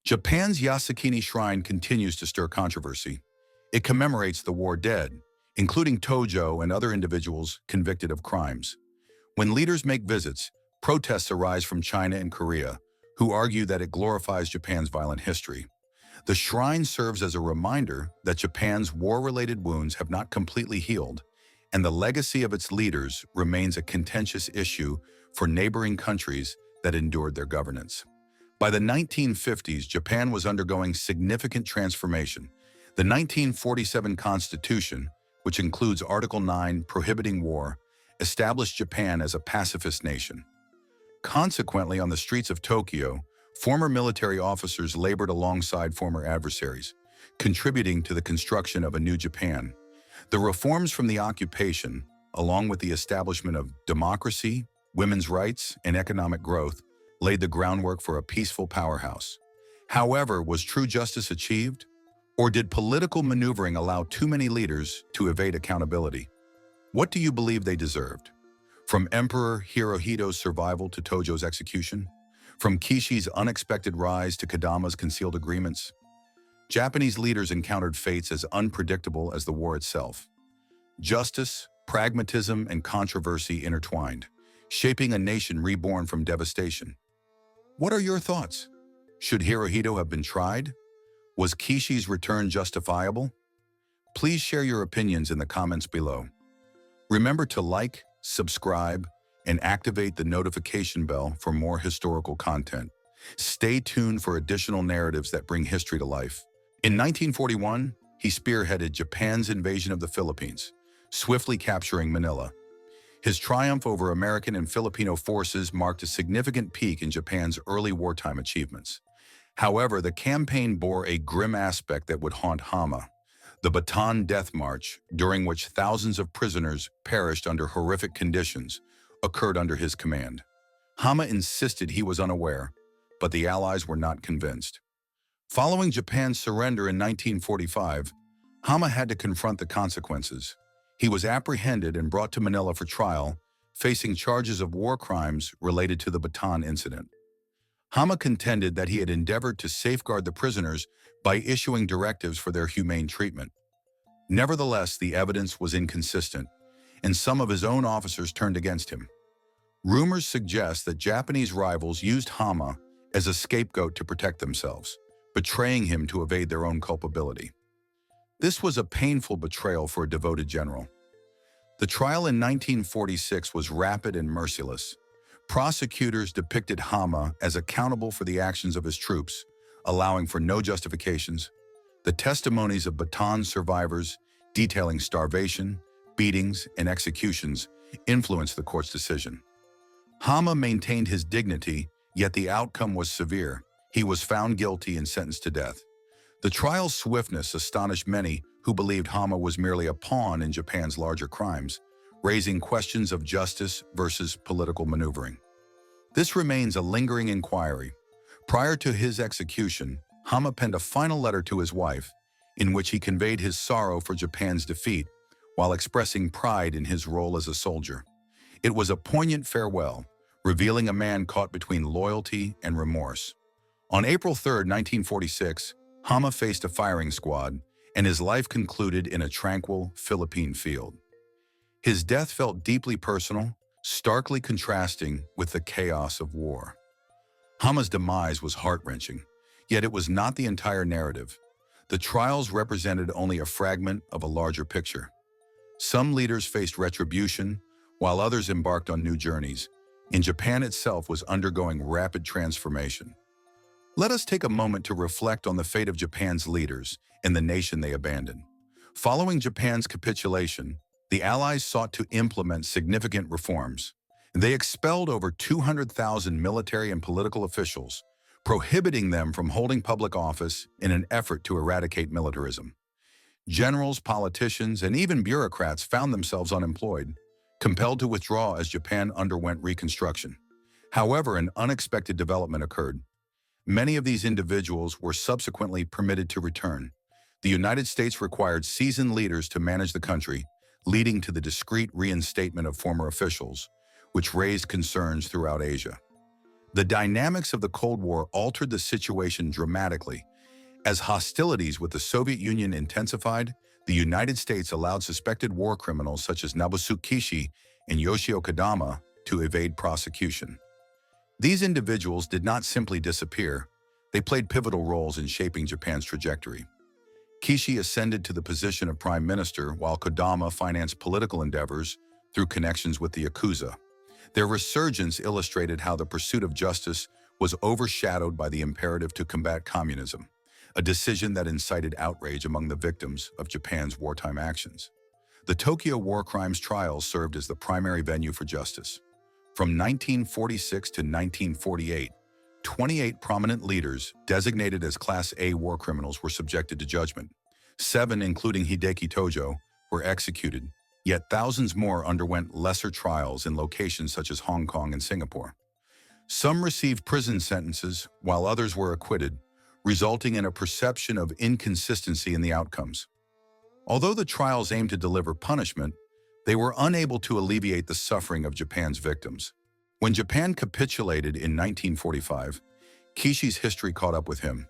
Japan's Yasukuni Shrine continues to stir controversy. It commemorates the war dead, including Tojo and other individuals convicted of crimes. When leaders make visits, protests arise from China and Korea, who argue that it glorifies Japan's violent history. The shrine serves as a reminder that Japan's war-related wounds have not completely healed, and the legacy of its leaders remains a contentious issue for neighboring countries that endured their governance. By the 1950s, Japan was undergoing significant transformation. The 1947 Constitution, which includes Article 9 prohibiting war, established Japan as a pacifist nation. Consequently, on the streets of Tokyo, former military officers labored alongside former adversaries, contributing to the construction of a new Japan. The reforms from the occupation, along with the establishment of democracy, women's rights, and economic growth, laid the groundwork for a peaceful powerhouse. However, was true justice achieved? Or did political maneuvering allow too many leaders to evade accountability? What do you believe they deserved? From Emperor Hirohito's survival to Tojo's execution? From Kishi's unexpected rise to Kadama's concealed agreements? Japanese leaders encountered fates as unpredictable as the war itself. Justice, pragmatism, and controversy intertwined, shaping a nation reborn from devastation. What are your thoughts? Should Hirohito have been tried? Was Kishi's return justifiable? Please share your opinions in the comments below. Remember to like, subscribe, and activate the notification bell for more historical content. Stay tuned for additional narratives that bring history to life. In 1941, he spearheaded Japan's invasion of the Philippines, swiftly capturing Manila. His triumph over American and Filipino forces marked a significant peak in Japan's early wartime achievements. However, the campaign bore a grim aspect that would haunt Hama, the Bataan Death March, during which thousands of prisoners perished under horrific conditions, occurred under his command. Hama insisted he was unaware, but the Allies were not convinced. Following Japan's surrender in 1945, Hama had to confront the consequences. He was apprehended and brought to Manila for trial, facing charges of war crimes related to the Bataan incident. Hama contended that he had endeavored to safeguard the prisoners by issuing directives for their humane treatment. Nevertheless, the evidence was inconsistent, and some of his own officers turned against him. Rumors suggest that Japanese rivals used Hama as a scapegoat to protect themselves, betraying him to evade their own culpability. This was a painful betrayal for a devoted general. The trial in 1946 was rapid and merciless. Prosecutors depicted Hama as accountable for the actions of his troops, allowing for no justifications. The testimonies of Bataan survivors, detailing starvation, beatings, and executions, influenced the court's decision. Hama maintained his dignity, yet the outcome was severe. He was found guilty and sentenced to death. The trial's swiftness astonished many who believed Hama was merely a pawn in Japan's larger crimes, raising questions of justice versus political maneuvering. This remains a lingering inquiry. Prior to his execution, Hama penned a final letter to his wife, in which he conveyed his sorrow for Japan's defeat while expressing pride in his role as a soldier. It was a poignant farewell, revealing a man caught between loyalty and remorse. On April 3, 1946, Hama faced a firing squad, and his life concluded in a tranquil Philippine field. His death felt deeply personal, starkly contrasting with the chaos of war. Hama's demise was heart-wrenching, yet it was not the entire narrative. The trials represented only a fragment of a larger picture. Some leaders faced retribution, while others embarked on new journeys, and Japan itself was undergoing rapid transformation. Let us take a moment to reflect on the fate of Japan's leaders and the nation they abandoned. Following Japan's capitulation, the Allies sought to implement significant reforms. They expelled over 200,000 military and political officials, prohibiting them from holding public office in an effort to eradicate militarism. Generals, politicians, and even bureaucrats found themselves unemployed, compelled to withdraw as Japan underwent reconstruction. However, an unexpected development occurred. Many of these individuals were subsequently permitted to return. The United States required seasoned leaders to manage the country, leading to the discreet reinstatement of former officials, which raised concerns throughout Asia. The dynamics of the Cold War altered the situation dramatically. As hostilities with the Soviet Union intensified, the United States allowed suspected war criminals such as Nobusuke Kishi and Yoshio Kodama to evade prosecution. These individuals did not simply disappear, they played pivotal roles in shaping Japan's trajectory. Kishi ascended to the position of prime minister while Kodama financed political endeavors through connections with the Yakuza. Their resurgence illustrated how the pursuit of justice was overshadowed by the imperative to combat communism, a decision that incited outrage among the victims of Japan's wartime actions. The Tokyo war crimes trials served as the primary venue for justice. From 1946 to 1948, 28 prominent leaders designated as Class A war criminals were subjected to judgment. 7, including Hideki Tojo, were executed, yet thousands more underwent lesser trials in locations such as Hong Kong and Singapore. Some received prison sentences, while others were acquitted, resulting in a perception of inconsistency in the outcomes. Although the trials aimed to deliver punishment, they were unable to alleviate the suffering of Japan's victims. When Japan capitulated in 1945, Kishi's history caught up with him.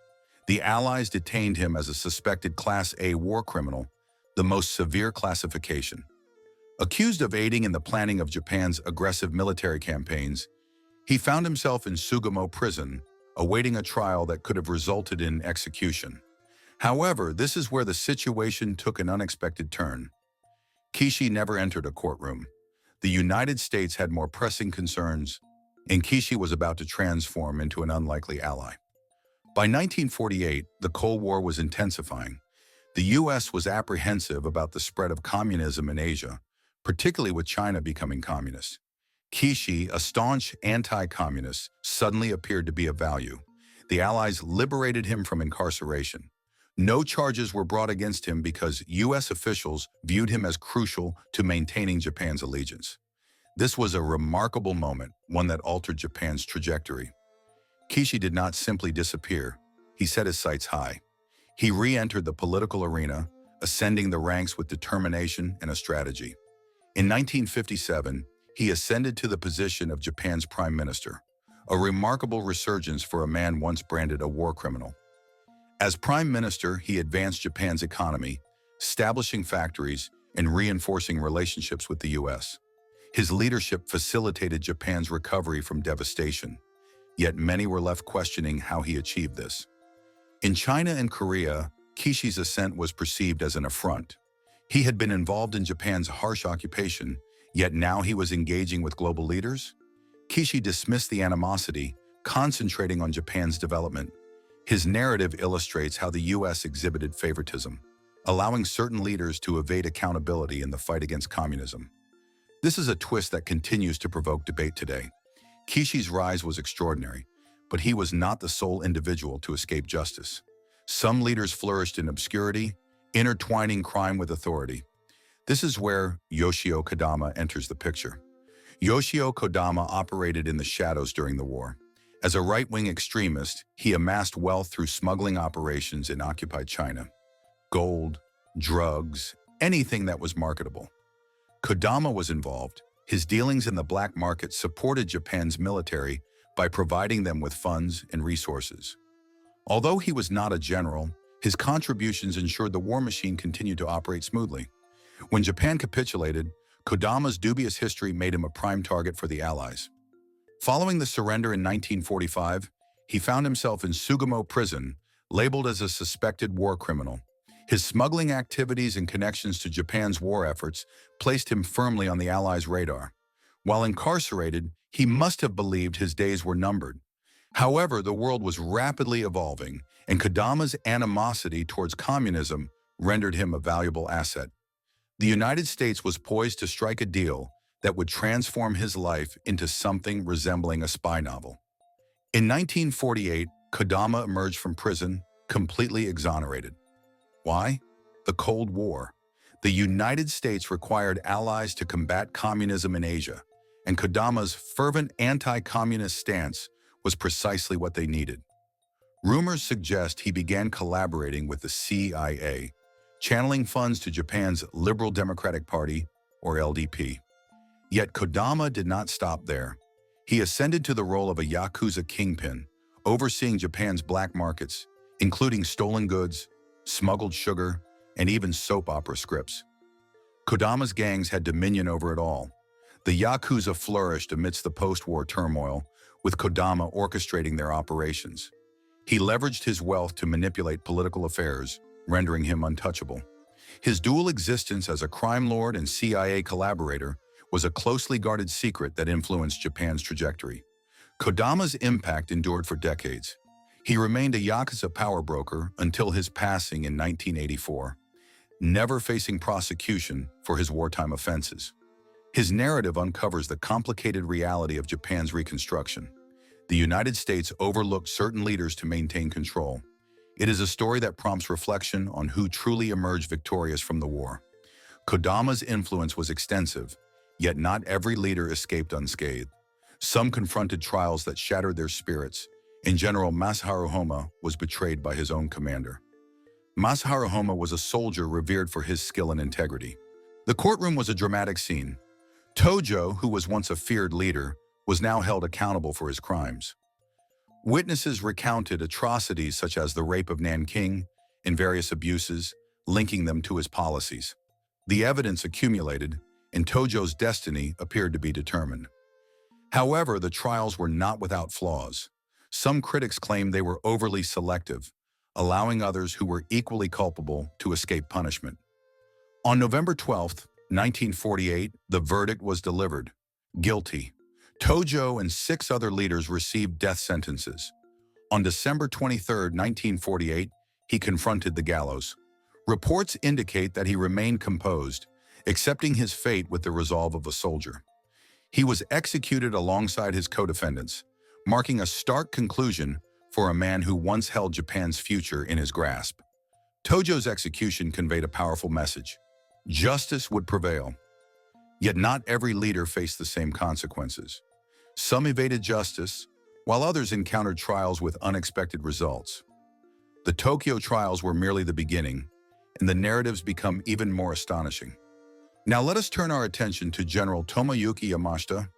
The Allies detained him as a suspected Class A war criminal, the most severe classification. Accused of aiding in the planning of Japan's aggressive military campaigns, he found himself in Sugamo prison, awaiting a trial that could have resulted in execution. However, this is where the situation took an unexpected turn. Kishi never entered a courtroom. The United States had more pressing concerns, and Kishi was about to transform into an unlikely ally. By 1948, the Cold War was intensifying. The U.S. was apprehensive about the spread of communism in Asia, particularly with China becoming communist. Kishi, a staunch anti-communist, suddenly appeared to be of value. The Allies liberated him from incarceration. No charges were brought against him because U.S. officials viewed him as crucial to maintaining Japan's allegiance. This was a remarkable moment, one that altered Japan's trajectory. Kishi did not simply disappear. He set his sights high. He re-entered the political arena, ascending the ranks with determination and a strategy. In 1957, he ascended to the position of Japan's prime minister, a remarkable resurgence for a man once branded a war criminal. As prime minister, he advanced Japan's economy, establishing factories and reinforcing relationships with the U.S. His leadership facilitated Japan's recovery from devastation, yet many were left questioning how he achieved this. In China and Korea, Kishi's ascent was perceived as an affront. He had been involved in Japan's harsh occupation, yet now he was engaging with global leaders? Kishi dismissed the animosity, concentrating on Japan's development. His narrative illustrates how the U.S. exhibited favoritism, allowing certain leaders to evade accountability in the fight against communism. This is a twist that continues to provoke debate today. Kishi's rise was extraordinary, but he was not the sole individual to escape justice. Some leaders flourished in obscurity, intertwining crime with authority. This is where Yoshio Kodama enters the picture. Yoshio Kodama operated in the shadows during the war. As a right-wing extremist, he amassed wealth through smuggling operations in occupied China. Gold, drugs, anything that was marketable. Kodama was involved. His dealings in the black market supported Japan's military by providing them with funds and resources. Although he was not a general, his contributions ensured the war machine continued to operate smoothly. When Japan capitulated, Kodama's dubious history made him a prime target for the Allies. Following the surrender in 1945, he found himself in Sugamo prison, labeled as a suspected war criminal. His smuggling activities and connections to Japan's war efforts placed him firmly on the Allies' radar. While incarcerated, he must have believed his days were numbered. However, the world was rapidly evolving, and Kodama's animosity towards communism rendered him a valuable asset. The United States was poised to strike a deal that would transform his life into something resembling a spy novel. In 1948, Kodama emerged from prison, completely exonerated. Why? The Cold War. The United States required allies to combat communism in Asia, and Kodama's fervent anti-communist stance was precisely what they needed. Rumors suggest he began collaborating with the CIA, channeling funds to Japan's Liberal Democratic Party, or LDP. Yet Kodama did not stop there. He ascended to the role of a Yakuza kingpin, overseeing Japan's black markets, including stolen goods, smuggled sugar, and even soap opera scripts. Kodama's gangs had dominion over it all. The Yakuza flourished amidst the post-war turmoil, with Kodama orchestrating their operations. He leveraged his wealth to manipulate political affairs, rendering him untouchable. His dual existence as a crime lord and CIA collaborator was a closely guarded secret that influenced Japan's trajectory. Kodama's impact endured for decades. He remained a Yakuza power broker until his passing in 1984, never facing prosecution for his wartime offenses. His narrative uncovers the complicated reality of Japan's reconstruction. The United States overlooked certain leaders to maintain control. It is a story that prompts reflection on who truly emerged victorious from the war. Kodama's influence was extensive, yet not every leader escaped unscathed. Some confronted trials that shattered their spirits, and General Masaharu Homa was betrayed by his own commander. Masaharu Homa was a soldier revered for his skill and integrity. The courtroom was a dramatic scene. Tojo, who was once a feared leader, was now held accountable for his crimes. Witnesses recounted atrocities such as the rape of Nanking and various abuses, linking them to his policies. The evidence accumulated, and Tojo's destiny appeared to be determined. However, the trials were not without flaws. Some critics claimed they were overly selective, allowing others who were equally culpable to escape punishment. On November 12, 1948, the verdict was delivered: guilty. Tojo and 6 other leaders received death sentences. On December 23, 1948, he confronted the gallows. Reports indicate that he remained composed, accepting his fate with the resolve of a soldier. He was executed alongside his co-defendants, marking a stark conclusion for a man who once held Japan's future in his grasp. Tojo's execution conveyed a powerful message: justice would prevail. Yet not every leader faced the same consequences. Some evaded justice, while others encountered trials with unexpected results. The Tokyo trials were merely the beginning, and the narratives become even more astonishing. Now let us turn our attention to General Tomoyuki Yamashita.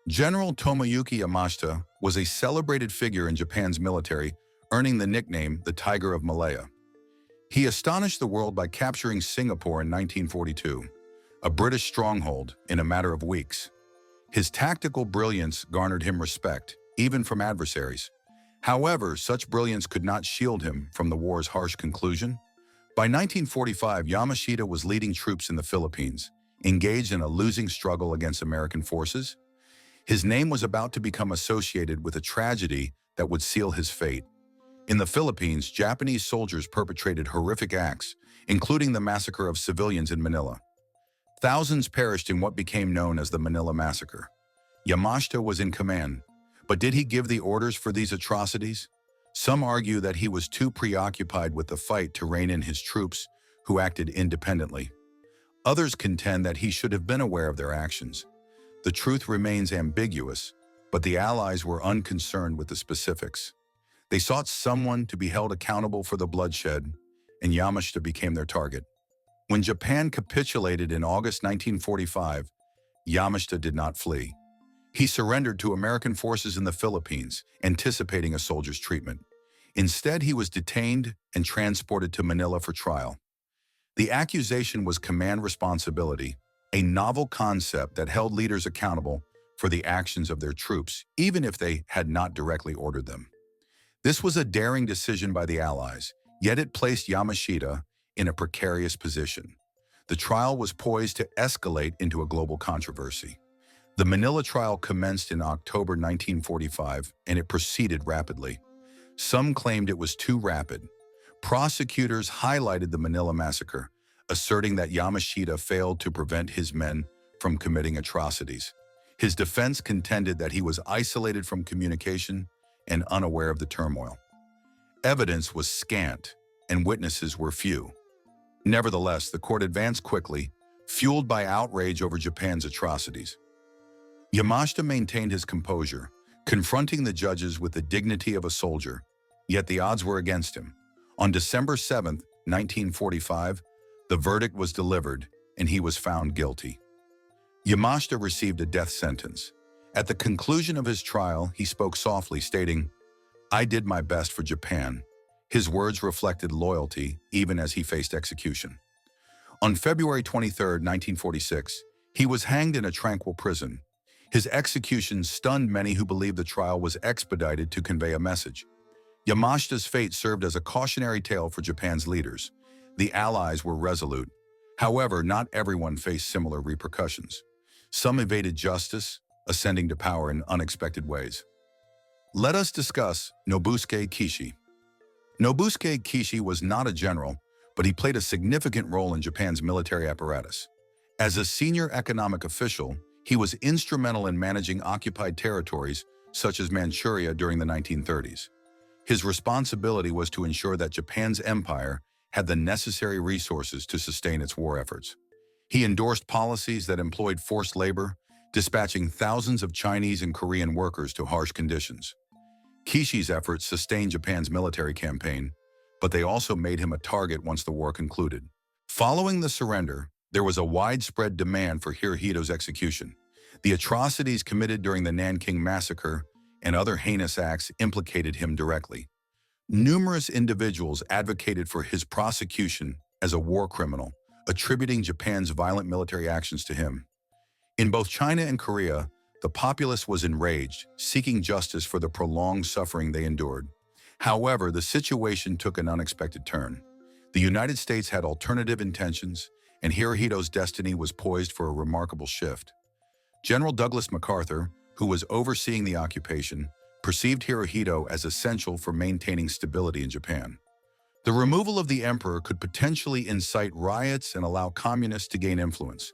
General Tomoyuki Yamashita was a celebrated figure in Japan's military, earning the nickname the Tiger of Malaya. He astonished the world by capturing Singapore in 1942, a British stronghold, in a matter of weeks. His tactical brilliance garnered him respect, even from adversaries. However, such brilliance could not shield him from the war's harsh conclusion. By 1945, Yamashita was leading troops in the Philippines, engaged in a losing struggle against American forces. His name was about to become associated with a tragedy that would seal his fate. In the Philippines, Japanese soldiers perpetrated horrific acts, including the massacre of civilians in Manila. Thousands perished in what became known as the Manila Massacre. Yamashita was in command, but did he give the orders for these atrocities? Some argue that he was too preoccupied with the fight to rein in his troops, who acted independently. Others contend that he should have been aware of their actions. The truth remains ambiguous, but the Allies were unconcerned with the specifics. They sought someone to be held accountable for the bloodshed, and Yamashita became their target. When Japan capitulated in August 1945, Yamashita did not flee. He surrendered to American forces in the Philippines, anticipating a soldier's treatment. Instead, he was detained and transported to Manila for trial. The accusation was command responsibility, a novel concept that held leaders accountable for the actions of their troops, even if they had not directly ordered them. This was a daring decision by the Allies, yet it placed Yamashita in a precarious position. The trial was poised to escalate into a global controversy. The Manila trial commenced in October 1945, and it proceeded rapidly. Some claimed it was too rapid. Prosecutors highlighted the Manila Massacre, asserting that Yamashita failed to prevent his men from committing atrocities. His defense contended that he was isolated from communication and unaware of the turmoil. Evidence was scant, and witnesses were few. Nevertheless, the court advanced quickly, fueled by outrage over Japan's atrocities. Yamashita maintained his composure, confronting the judges with the dignity of a soldier, yet the odds were against him. On December 7, 1945, the verdict was delivered, and he was found guilty. Yamashita received a death sentence, At the conclusion of his trial, he spoke softly, stating, "I did my best for Japan." His words reflected loyalty even as he faced execution. On February 23, 1946, he was hanged in a tranquil prison. His execution stunned many who believed the trial was expedited to convey a message. Yamashita's fate served as a cautionary tale for Japan's leaders. The Allies were resolute. However, not everyone faced similar repercussions. Some evaded justice, ascending to power in unexpected ways. Let us discuss Nobusuke Kishi. Nobusuke Kishi was not a general, but he played a significant role in Japan's military apparatus. As a senior economic official, he was instrumental in managing occupied territories such as Manchuria during the 1930s. His responsibility was to ensure that Japan's empire had the necessary resources to sustain its war efforts. He endorsed policies that employed forced labor, dispatching thousands of Chinese and Korean workers to harsh conditions. Kishi's efforts sustained Japan's military campaign, but they also made him a target once the war concluded. Following the surrender, there was a widespread demand for Hirohito's execution. The atrocities committed during the Nanking Massacre and other heinous acts implicated him directly. Numerous individuals advocated for his prosecution as a war criminal, attributing Japan's violent military actions to him. In both China and Korea, the populace was enraged, seeking justice for the prolonged suffering they endured. However, the situation took an unexpected turn. The United States had alternative intentions, and Hirohito's destiny was poised for a remarkable shift. General Douglas MacArthur, who was overseeing the occupation, perceived Hirohito as essential for maintaining stability in Japan. The removal of the emperor could potentially incite riots and allow communists to gain influence.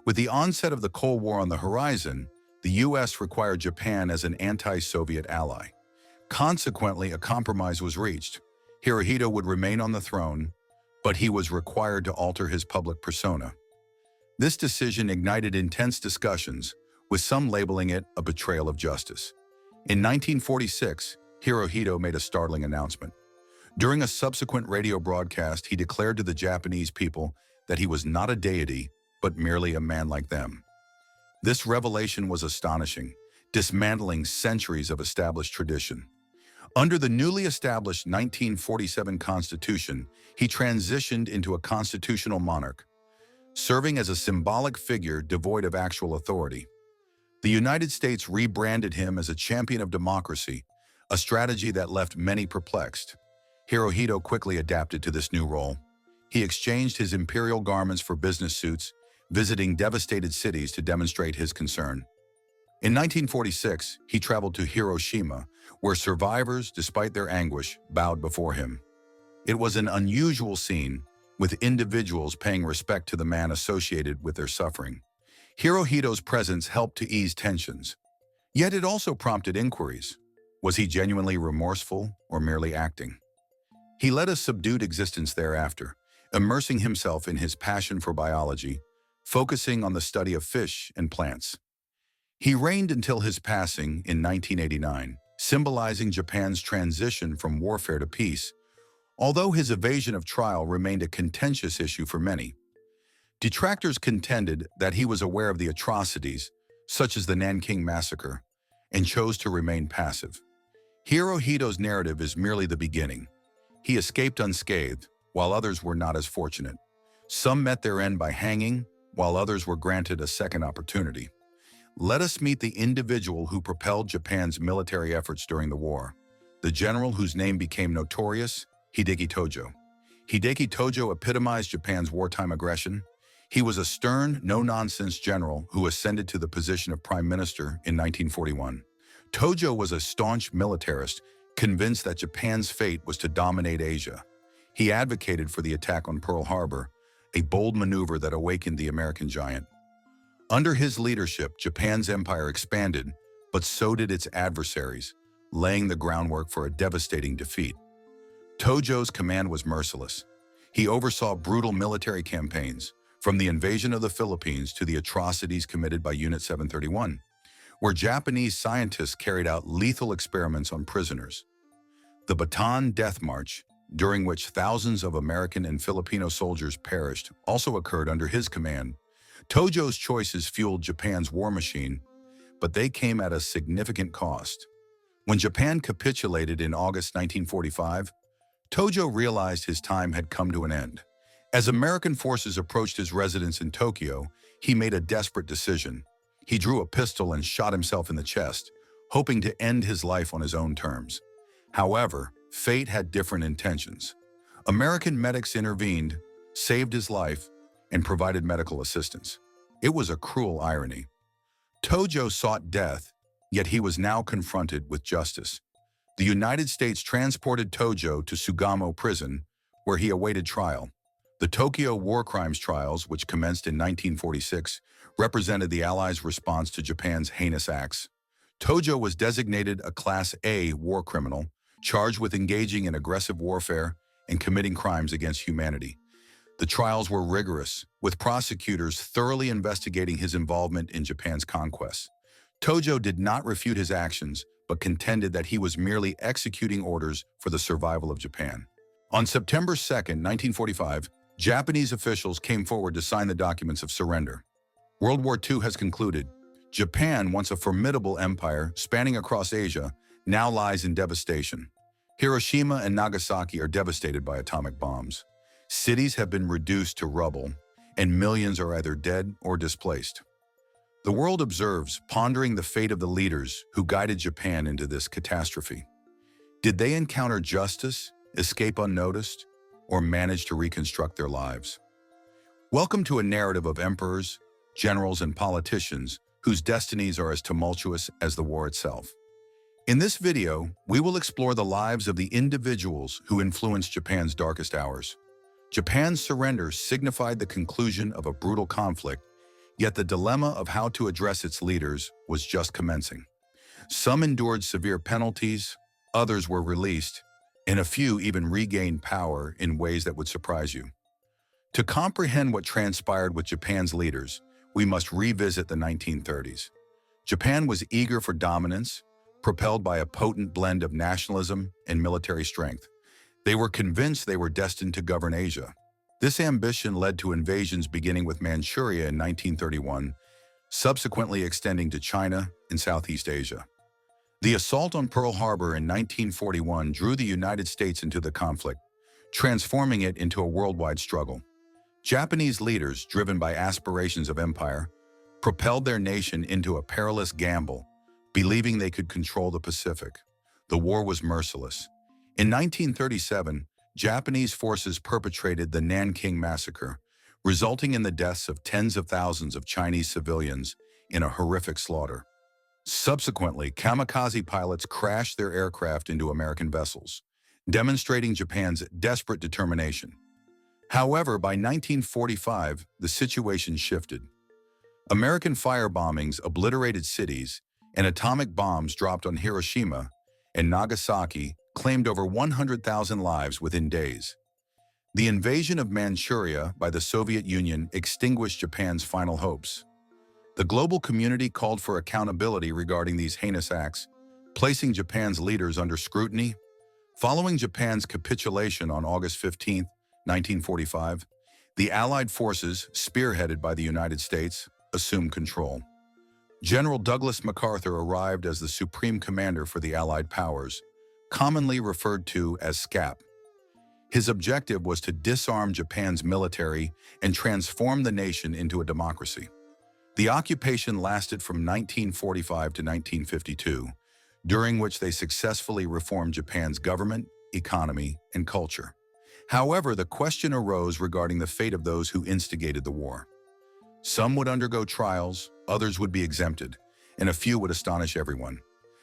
With the onset of the Cold War on the horizon, the U.S. required Japan as an anti-Soviet ally. Consequently, a compromise was reached. Hirohito would remain on the throne, but he was required to alter his public persona. This decision ignited intense discussions, with some labeling it a betrayal of justice. In 1946, Hirohito made a startling announcement. During a subsequent radio broadcast, he declared to the Japanese people that he was not a deity, but merely a man like them. This revelation was astonishing, dismantling centuries of established tradition. Under the newly established 1947 Constitution, he transitioned into a constitutional monarch, serving as a symbolic figure devoid of actual authority. The United States rebranded him as a champion of democracy, a strategy that left many perplexed. Hirohito quickly adapted to this new role. He exchanged his imperial garments for business suits, visiting devastated cities to demonstrate his concern. In 1946, he traveled to Hiroshima, where survivors, despite their anguish, bowed before him. It was an unusual scene, with individuals paying respect to the man associated with their suffering. Hirohito's presence helped to ease tensions. Yet it also prompted inquiries. Was he genuinely remorseful or merely acting? He led a subdued existence thereafter, immersing himself in his passion for biology, focusing on the study of fish and plants. He reigned until his passing in 1989, symbolizing Japan's transition from warfare to peace, although his evasion of trial remained a contentious issue for many. Detractors contended that he was aware of the atrocities, such as the Nanking Massacre, and chose to remain passive. Hirohito's narrative is merely the beginning. He escaped unscathed, while others were not as fortunate. Some met their end by hanging, while others were granted a second opportunity. Let us meet the individual who propelled Japan's military efforts during the war, the general whose name became notorious, Hideki Tojo. Hideki Tojo epitomized Japan's wartime aggression. He was a stern, no-nonsense general who ascended to the position of prime minister in 1941. Tojo was a staunch militarist, convinced that Japan's fate was to dominate Asia. He advocated for the attack on Pearl Harbor, a bold maneuver that awakened the American giant. Under his leadership, Japan's empire expanded, but so did its adversaries, laying the groundwork for a devastating defeat. Tojo's command was merciless. He oversaw brutal military campaigns, from the invasion of the Philippines to the atrocities committed by Unit 731, where Japanese scientists carried out lethal experiments on prisoners. The Bataan Death March, during which thousands of American and Filipino soldiers perished, also occurred under his command. Tojo's choices fueled Japan's war machine, but they came at a significant cost. When Japan capitulated in August 1945, Tojo realized his time had come to an end. As American forces approached his residence in Tokyo, he made a desperate decision. He drew a pistol and shot himself in the chest, hoping to end his life on his own terms. However, fate had different intentions. American medics intervened, saved his life, and provided medical assistance. It was a cruel irony. Tojo sought death, yet he was now confronted with justice. The United States transported Tojo to Sugamo prison, where he awaited trial. The Tokyo War Crimes trials, which commenced in 1946, represented the Allies' response to Japan's heinous acts. Tojo was designated a Class A war criminal, charged with engaging in aggressive warfare and committing crimes against humanity. The trials were rigorous, with prosecutors thoroughly investigating his involvement in Japan's conquests. Tojo did not refute his actions, but contended that he was merely executing orders for the survival of Japan. On September 2, 1945, Japanese officials came forward to sign the documents of surrender. World War II has concluded. Japan, once a formidable empire spanning across Asia, now lies in devastation. Hiroshima and Nagasaki are devastated by atomic bombs. Cities have been reduced to rubble, and millions are either dead or displaced. The world observes, pondering the fate of the leaders who guided Japan into this catastrophe. Did they encounter justice, escape unnoticed, or manage to reconstruct their lives? Welcome to a narrative of emperors, generals, and politicians whose destinies are as tumultuous as the war itself. In this video, we will explore the lives of the individuals who influenced Japan's darkest hours. Japan's surrender signified the conclusion of a brutal conflict, yet the dilemma of how to address its leaders was just commencing. Some endured severe penalties, others were released, and a few even regained power in ways that would surprise you. To comprehend what transpired with Japan's leaders, we must revisit the 1930s. Japan was eager for dominance, propelled by a potent blend of nationalism and military strength. They were convinced they were destined to govern Asia. This ambition led to invasions beginning with Manchuria in 1931, subsequently extending to China and Southeast Asia. The assault on Pearl Harbor in 1941 drew the United States into the conflict, transforming it into a worldwide struggle. Japanese leaders, driven by aspirations of empire, propelled their nation into a perilous gamble, believing they could control the Pacific. The war was merciless. In 1937, Japanese forces perpetrated the Nanking Massacre, resulting in the deaths of tens of thousands of Chinese civilians in a horrific slaughter. Subsequently, kamikaze pilots crashed their aircraft into American vessels, demonstrating Japan's desperate determination. However, by 1945, the situation shifted. American firebombings obliterated cities, and atomic bombs dropped on Hiroshima and Nagasaki claimed over 100,000 lives within days. The invasion of Manchuria by the Soviet Union extinguished Japan's final hopes. The global community called for accountability regarding these heinous acts, placing Japan's leaders under scrutiny. Following Japan's capitulation on August 15, 1945, the Allied forces, spearheaded by the United States, assumed control. General Douglas MacArthur arrived as the supreme commander for the Allied powers, commonly referred to as SCAP. His objective was to disarm Japan's military and transform the nation into a democracy. The occupation lasted from 1945 to 1952, during which they successfully reformed Japan's government, economy, and culture. However, the question arose regarding the fate of those who instigated the war. Some would undergo trials, others would be exempted, and a few would astonish everyone.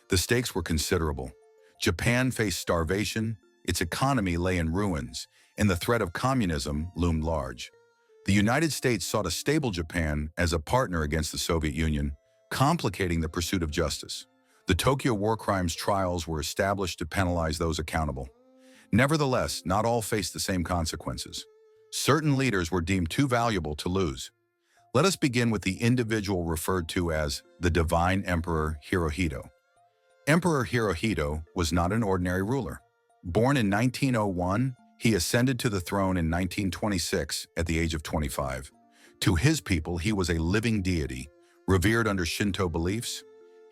The stakes were considerable. Japan faced starvation, its economy lay in ruins, and the threat of communism loomed large. The United States sought a stable Japan as a partner against the Soviet Union, complicating the pursuit of justice. The Tokyo War Crimes trials were established to penalize those accountable. Nevertheless, not all faced the same consequences. Certain leaders were deemed too valuable to lose. Let us begin with the individual referred to as the Divine Emperor Hirohito. Emperor Hirohito was not an ordinary ruler. Born in 1901, he ascended to the throne in 1926 at the age of 25. To his people, he was a living deity, revered under Shinto beliefs.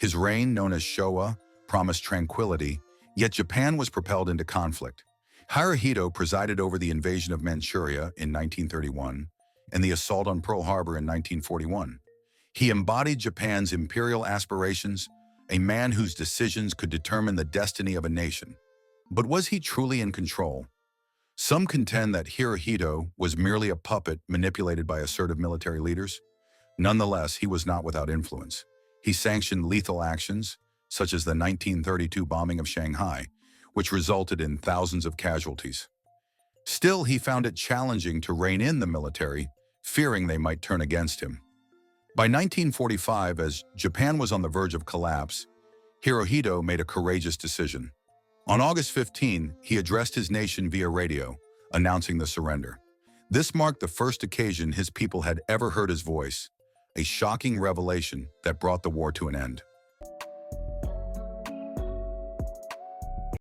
His reign, known as Showa, promised tranquility, yet Japan was propelled into conflict. Hirohito presided over the invasion of Manchuria in 1931 and the assault on Pearl Harbor in 1941. He embodied Japan's imperial aspirations, a man whose decisions could determine the destiny of a nation. But was he truly in control? Some contend that Hirohito was merely a puppet manipulated by assertive military leaders. Nonetheless, he was not without influence. He sanctioned lethal actions, such as the 1932 bombing of Shanghai, which resulted in thousands of casualties. Still, he found it challenging to rein in the military, fearing they might turn against him. By 1945, as Japan was on the verge of collapse, Hirohito made a courageous decision. On August 15, he addressed his nation via radio, announcing the surrender. This marked the first occasion his people had ever heard his voice, a shocking revelation that brought the war to an end.